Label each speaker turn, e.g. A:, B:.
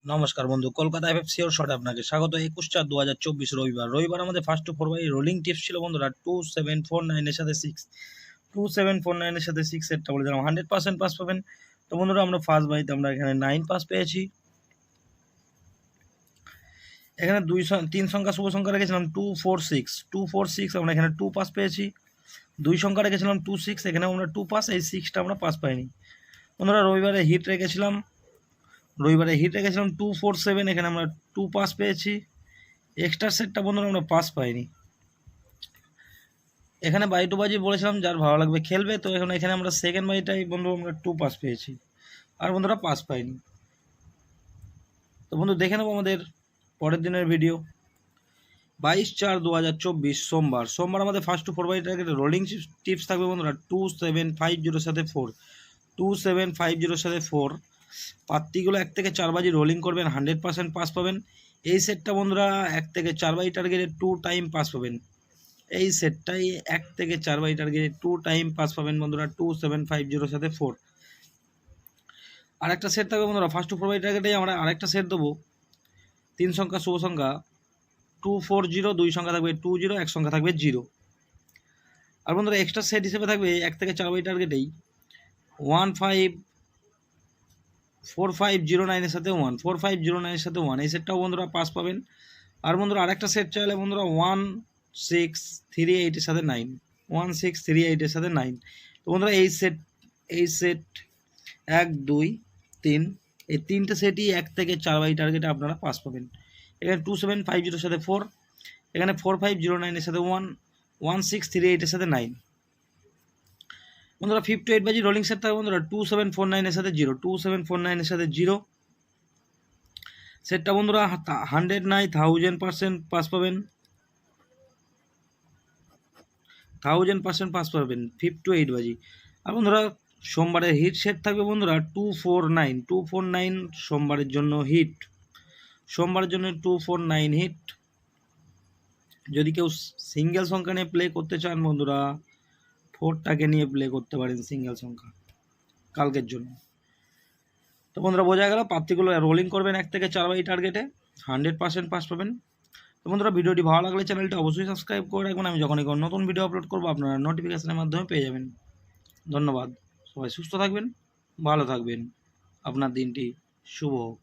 A: নমস্কার বন্ধু, কলকাতা এফএফসি ওর শটে আপনাকে স্বাগত। 21/4/2024 রবিবার আমাদের first two four by rolling tips ছিল বন্ধুরা 2749 এর সাথে 6। 2749 এর সাথে 6 সেটটা বলে দিলাম 100% পাস পাবেন। তো বন্ধুরা আমরা ফার্স্ট বাইতে আমরা এখানে 9 পাস পেয়েছি। এখানে 3 সংখ্যা শুভ সংখ্যা রেখেছিলাম 246 আমরা এখানে 2 পাস পেয়েছি। 2 সংখ্যা রেখেছিলাম 26, এখানে আমরা 2 পাস, এই 6টা আমরা পাস পাইনি। বন্ধুরা রবিবারে হিট রেখেছিলাম 247, এখানে আমরা 2 পাস পেয়েছি। এক্সট্রা সেটটা বন্ধুরা আমরা পাস পাইনি। এখানে বাই টু বাজি বলেছিলাম যার ভালো লাগবে খেলবে, তো এখানে আমরা সেকেন্ড বাইটাই বন্ধু আমরা 2 পাস পেয়েছি, আর বন্ধুরা পাস পাইনি। তো বন্ধু দেখে নেবো আমাদের পরের দিনের ভিডিও। 22/4/2024 সোমবার আমাদের ফার্স্ট টু ফোর বাই টার্গেটে রোলিং টিপস থাকবে বন্ধুরা 2750 সাথে 4। 2750 সাথে 4 পাত্তিগুলো 1 থেকে 4 বাজি রোলিং করবেন, 100% পাস পাবেন। এই সেটটা বন্ধুরা 1 থেকে 4 বাই টার্গেটে 2 টাইম পাস পাবেন। এই সেটটাই 1 থেকে 4 বাই টার্গেটে 2 টাইম পাস পাবেন বন্ধুরা 2750 সাথে 4। আরেকটা সেট থাকবে বন্ধুরা ফার্স্ট টু ফোর বাই টার্গেটে আমরা আরেকটা সেট দেবো। 3 সংখ্যা শুভ সংখ্যা 240, 2 সংখ্যা থাকবে 20, 1 সংখ্যা থাকবে 0। আর বন্ধুরা এক্সট্রা সেট হিসেবে থাকবে 1 থেকে 4 বাই টার্গেটেই 4509 এর সাথে 1, 4509 এর সাথে 1, এই সেটটাও বন্ধুরা পাস পাবেন। আর বন্ধুরা আরেকটা সেট চাইলে বন্ধুরা 1638 এর সাথে 9, 1638 এর সাথে 9। তো বন্ধুরা এই সেট 1 2 3 এই তিনটে সেটই 1 থেকে 4 বাই টার্গেটে আপনারা পাস পাবেন। এখানে 2750 এর সাথে 4, এখানে 4509 এর সাথে 1, 1638 এর সাথে 9। বন্ধুরা 58 বাজি রোলিং সেট থাকবে বন্ধুরা 2749 এর সাথে 0, 2749 এর সাথে 0। সেটটা বন্ধুরা 100 নাই 1000% পাস পাবেন, 1000% পাস পাবেন 58 বাজি। আর বন্ধুরা সোমবারের হিট সেট থাকবে বন্ধুরা 249 সোমবারের জন্য হিট, সোমবারের জন্য 249 হিট। যদি কেউ সিঙ্গেল সংখ্যা নিয়ে প্লে করতে চান বন্ধুরা 4টাকে নিয়ে প্লে করতে পারেন সিঙ্গেল সংখ্যা কালকের জন্য। তো বন্ধুরা বোঝা গেল প্রার্থীগুলো রোলিং করবেন 1 থেকে 4 বাই টার্গেটে 100% পাস পাবেন। তো বন্ধুরা ভিডিওটি ভালো লাগলে চ্যানেলটি অবশ্যই সাবস্ক্রাইব করে রাখবেন, আমি যখনই কোনো নতুন ভিডিও আপলোড করবো আপনারা নোটিফিকেশনের মাধ্যমে পেয়ে যাবেন। ধন্যবাদ, সবাই সুস্থ থাকবেন, ভালো থাকবেন, আপনার দিনটি শুভ হোক।